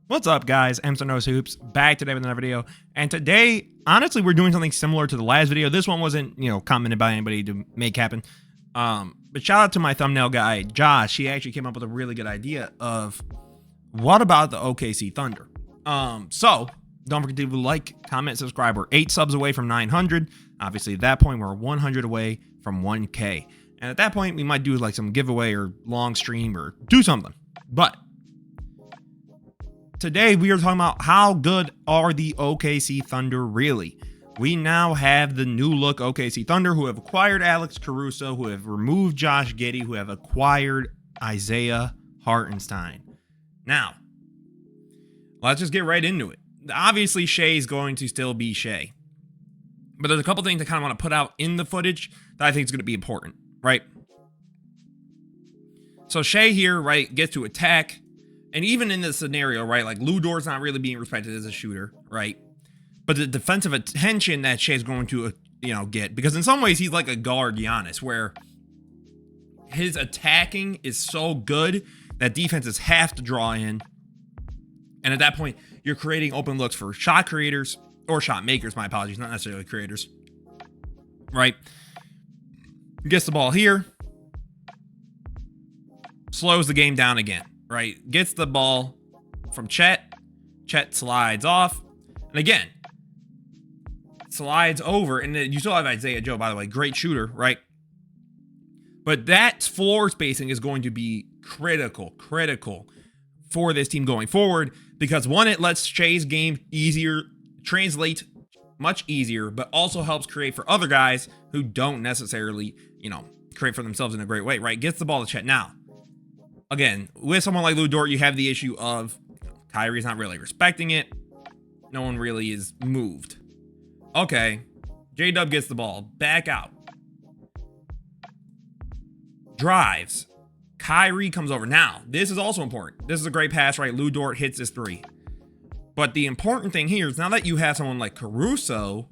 What's up, guys? Knows Hoops back today with another video. And today, honestly, we're doing something similar to the last video. This one wasn't, commented by anybody to make happen. But shout out to my thumbnail guy, Josh. He actually came up with a really good idea of what about the OKC Thunder? So don't forget to like, comment, subscribe. We're 8 subs away from 900. Obviously, at that point, we're 100 away from 1K. And at that point, we might do like some giveaway or long stream or do something. But today, we are talking about how good are the OKC Thunder really? We now have the new look OKC Thunder who have acquired Alex Caruso, who have removed Josh Giddey, who have acquired Isaiah Hartenstein. Now, let's just get right into it. Obviously, Shai's going to still be Shai. But there's a couple things I kind of want to put out in the footage that I think is going to be important, right? So Shai here, right, gets to attack. And even in this scenario, right, like Lu Dort's not really being respected as a shooter, right? But the defensive attention that Shai's going to, get, because in some ways he's like a guard Giannis, where his attacking is so good that defenses have to draw in. And at that point, you're creating open looks for shot creators, or shot makers, my apologies, not necessarily creators, right? Gets the ball here, slows the game down again. Right, gets the ball from Chet. Chet slides off, and again, slides over, and you still have Isaiah Joe, by the way, great shooter, right? But that floor spacing is going to be critical for this team going forward, because one, it lets Shai's game translate much easier, but also helps create for other guys who don't necessarily, create for themselves in a great way, right? Gets the ball to Chet now. Again, with someone like Lu Dort, you have the issue of Kyrie's not really respecting it. No one really is moved. Okay, J-Dub gets the ball, back out. Drives. Kyrie comes over. Now, this is also important. This is a great pass, right? Lu Dort hits his three. But the important thing here is now that you have someone like Caruso,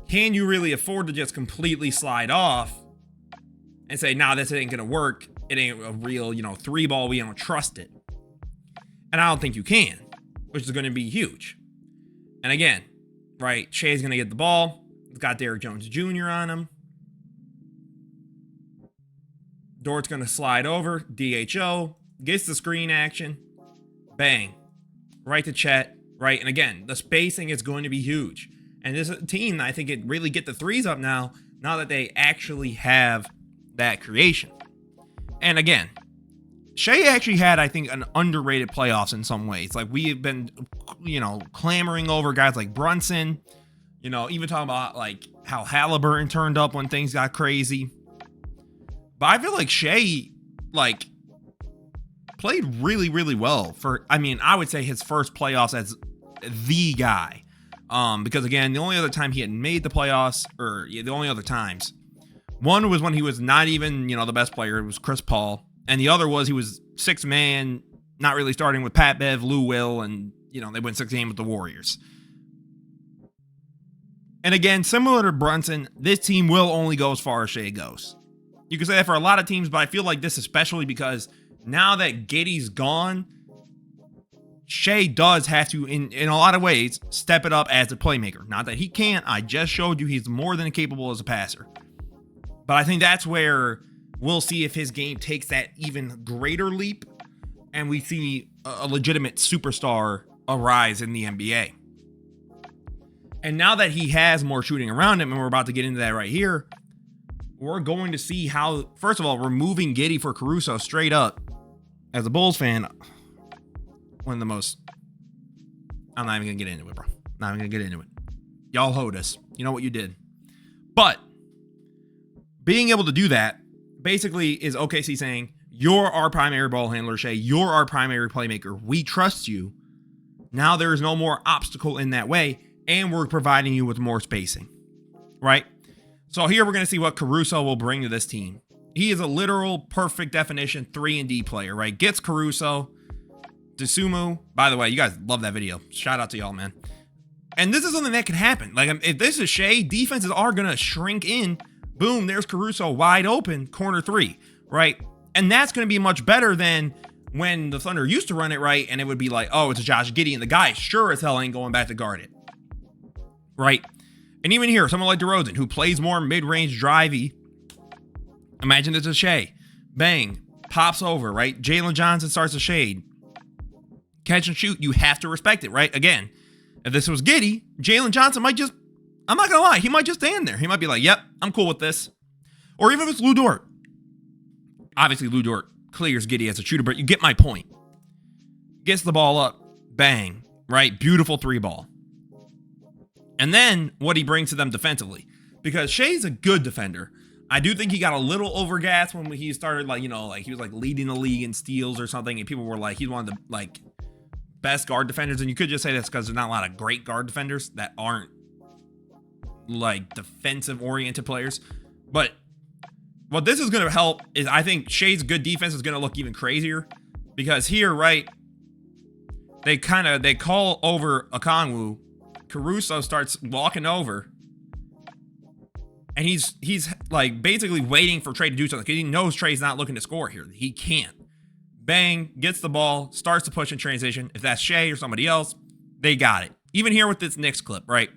can you really afford to just completely slide off and say, nah, this ain't going to work? It ain't a real, three ball. We don't trust it. And I don't think you can, which is going to be huge. And again, right, Shai's going to get the ball. He's got Derrick Jones Jr. on him. Dort's going to slide over. DHO. Gets the screen action. Bang. Right to Chet. Right. And again, the spacing is going to be huge. And this team, I think it really get the threes up now that they actually have that creation. And again, Shai actually had, I think, an underrated playoffs in some ways. Like, we have been, clamoring over guys like Brunson, even talking about like how Halliburton turned up when things got crazy. But I feel like Shai, played really, really well for, I would say his first playoffs as the guy. Because again, the only other time he had made the playoffs, the only other times, one was when he was not even, the best player. It was Chris Paul. And the other was he was sixth man, not really starting with Pat Bev, Lou Will, and, they win 6 games with the Warriors. And again, similar to Brunson, this team will only go as far as Shai goes. You can say that for a lot of teams, but I feel like this especially because now that Giddey's gone, Shai does have to, in a lot of ways, step it up as a playmaker. Not that he can't. I just showed you he's more than capable as a passer. But I think that's where we'll see if his game takes that even greater leap and we see a legitimate superstar arise in the NBA. And now that he has more shooting around him, and we're about to get into that right here, we're going to see how, first of all, removing Giddey for Caruso straight up, as a Bulls fan, one of the most, I'm not even going to get into it, bro. Not even going to get into it. Y'all hold us. You know what you did. But being able to do that basically is OKC saying, you're our primary ball handler, Shai. You're our primary playmaker. We trust you. Now there is no more obstacle in that way, and we're providing you with more spacing, right? So here we're going to see what Caruso will bring to this team. He is a literal perfect definition 3-and-D player, right? Gets Caruso, Desumu. By the way, you guys love that video. Shout out to y'all, man. And this is something that can happen. Like, if this is Shai, defenses are going to shrink in. Boom, there's Caruso wide open, corner 3, right? And that's going to be much better than when the Thunder used to run it right, and it would be like, oh, it's a Josh Giddey, and the guy sure as hell ain't going back to guard it. Right? And even here, someone like DeRozan, who plays more mid-range drivey. Imagine it's a Shai. Bang. Pops over, right? Jalen Johnson starts to shade. Catch and shoot, you have to respect it, right? Again, if this was Giddey, Jalen Johnson might just, I'm not going to lie, he might just stand there. He might be like, yep, I'm cool with this. Or even if it's Lou Dort. Obviously, Lou Dort clears Giddey as a shooter, but you get my point. Gets the ball up, bang, right? Beautiful 3-ball. And then what he brings to them defensively. Because Shai's a good defender. I do think he got a little overgassed when he started, like, you know, like he was like leading the league in steals or something, and people were like, he's one of the like best guard defenders. And you could just say that's because there's not a lot of great guard defenders that aren't like defensive oriented players. But what this is going to help is I think Shai's good defense is going to look even crazier, because here, right, they call over Okongwu. Caruso starts walking over, and he's like basically waiting for Trey to do something, because he knows Trey's not looking to score here. He can't. Bang, gets the ball, starts to push in transition. If that's Shai or somebody else, they got it. Even here with this Knicks clip, right?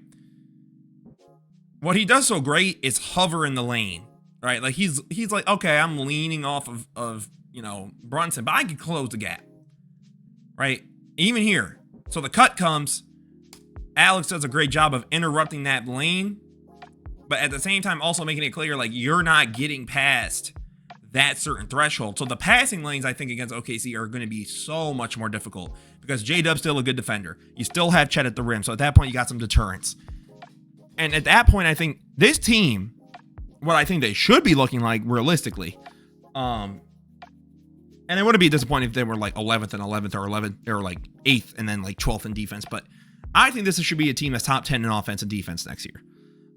What he does so great is hover in the lane, right? Like he's like, okay, I'm leaning off of you know, Brunson, but I can close the gap, right? Even here. So the cut comes. Alex does a great job of interrupting that lane, but at the same time also making it clear, like, you're not getting past that certain threshold. So the passing lanes, I think, against OKC are going to be so much more difficult, because J-Dub's still a good defender. You still have Chet at the rim, so at that point you got some deterrence. And at that point, I think this team, what I think they should be looking like realistically, and it wouldn't be disappointing if they were like 11th and 11th or 11th or like 8th and then like 12th in defense, but I think this should be a team that's top 10 in offense and defense next year.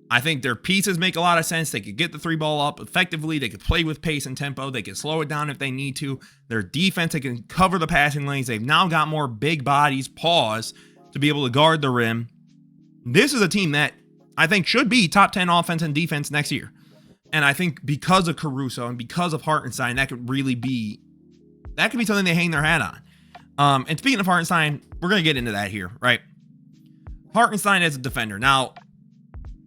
I think their pieces make a lot of sense. They could get the 3-ball up effectively. They could play with pace and tempo. They could slow it down if they need to. Their defense, they can cover the passing lanes. They've now got more big bodies, paws, to be able to guard the rim. This is a team that I think should be top 10 offense and defense next year. And I think because of Caruso and because of Hartenstein, that could be something they hang their hat on. And speaking of Hartenstein, we're going to get into that here, right? Hartenstein as a defender. Now,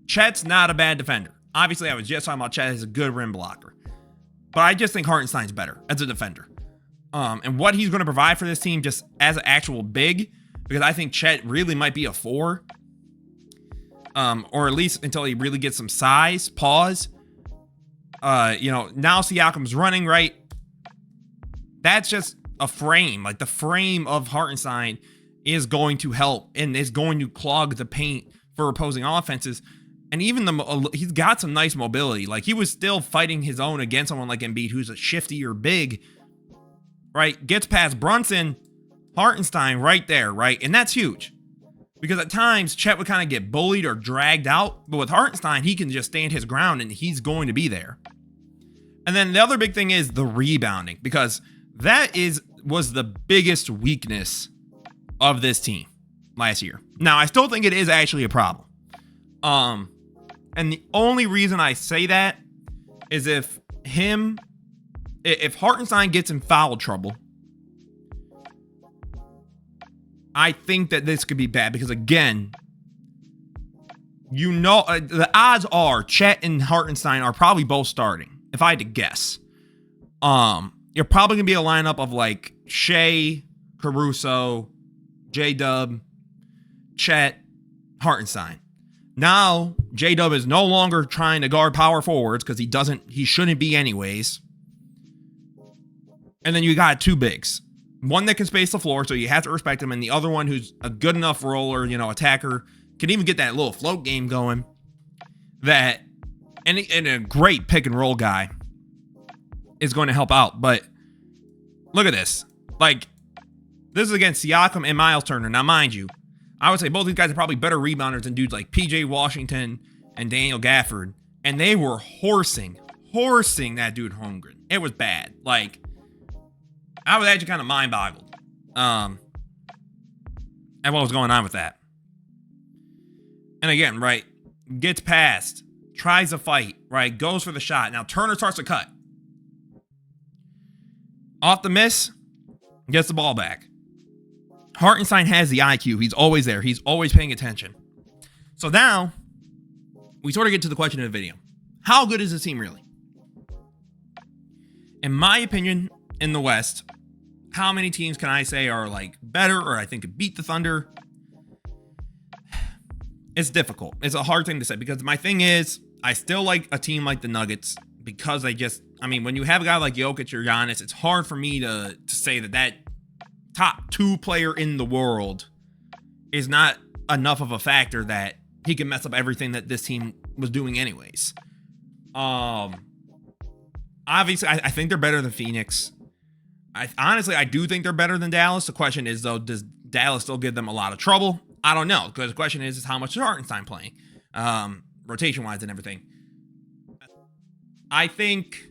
Chet's not a bad defender. Obviously, I was just talking about Chet as a good rim blocker. But I just think Hartenstein's better as a defender. And what he's going to provide for this team just as an actual big, because I think Chet really might be a 4. Or at least until he really gets some size, pause. You know, now Siakam's running, right? That's just a frame. Like, the frame of Hartenstein is going to help and is going to clog the paint for opposing offenses. And even he's got some nice mobility. Like, he was still fighting his own against someone like Embiid, who's a shifty or big, right? Gets past Brunson, Hartenstein right there, right? And that's huge, because at times Chet would kind of get bullied or dragged out, but with Hartenstein, he can just stand his ground and he's going to be there. And then the other big thing is the rebounding, because that was the biggest weakness of this team last year. Now, I still think it is actually a problem. And the only reason I say that is if Hartenstein gets in foul trouble, I think that this could be bad, because again, you know, the odds are Chet and Hartenstein are probably both starting. If I had to guess, you're probably gonna be a lineup of like Shai, Caruso, J-Dub, Chet, Hartenstein. Now, J-Dub is no longer trying to guard power forwards, because he shouldn't be anyways. And then you got 2 bigs. One that can space the floor, so you have to respect him, and the other one who's a good enough roller, you know, attacker, can even get that little float game going. And a great pick and roll guy is going to help out. But look at this. Like, this is against Siakam and Miles Turner. Now, mind you, I would say both these guys are probably better rebounders than dudes like PJ Washington and Daniel Gafford. And they were horsing that dude Holmgren. It was bad. Like, I was actually kind of mind boggled at what was going on with that. And again, right, gets past, tries to fight, right, goes for the shot. Now Turner starts to cut. Off the miss, gets the ball back. Hartenstein has the IQ. He's always there. He's always paying attention. So now we sort of get to the question of the video. How good is this team really? In my opinion, in the West, how many teams can I say are like better or I think could beat the Thunder? It's difficult. It's a hard thing to say because my thing is I still like a team like the Nuggets because they just, I mean, when you have a guy like Jokic or Giannis, it's hard for me to say that top 2 player in the world is not enough of a factor that he can mess up everything that this team was doing anyways. Obviously, I think they're better than Phoenix. Honestly, I do think they're better than Dallas. The question is, though, does Dallas still give them a lot of trouble? I don't know, because the question is how much is Hartenstein playing, rotation-wise and everything. I think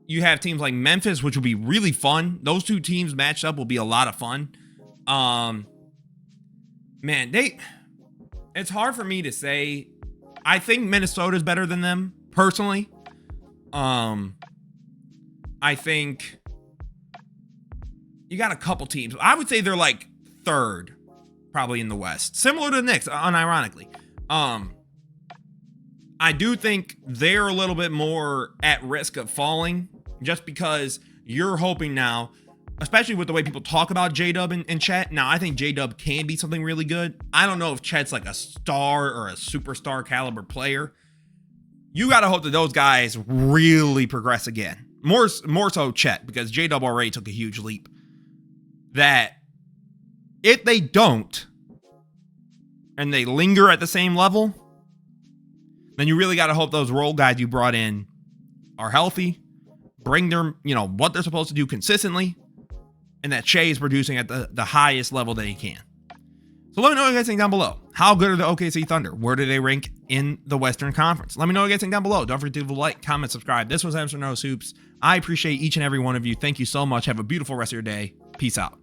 you have teams like Memphis, which will be really fun. Those 2 teams matched up will be a lot of fun. Man, it's hard for me to say. I think Minnesota's better than them, personally. I think you got a couple teams. I would say they're like 3rd, probably in the West. Similar to the Knicks, unironically. I do think they're a little bit more at risk of falling just because you're hoping now, especially with the way people talk about J-Dub and Chet. Now, I think J-Dub can be something really good. I don't know if Chet's like a star or a superstar caliber player. You got to hope that those guys really progress again. More so Chet, because J-Dub already took a huge leap. That if they don't, and they linger at the same level, then you really got to hope those role guys you brought in are healthy, bring their, what they're supposed to do consistently, and that Shai is producing at the highest level that he can. So let me know what you guys think down below. How good are the OKC Thunder? Where do they rank in the Western Conference? Let me know what you guys think down below. Don't forget to leave a like, comment, subscribe. This was Emerson Hoops. I appreciate each and every one of you. Thank you so much. Have a beautiful rest of your day. Peace out.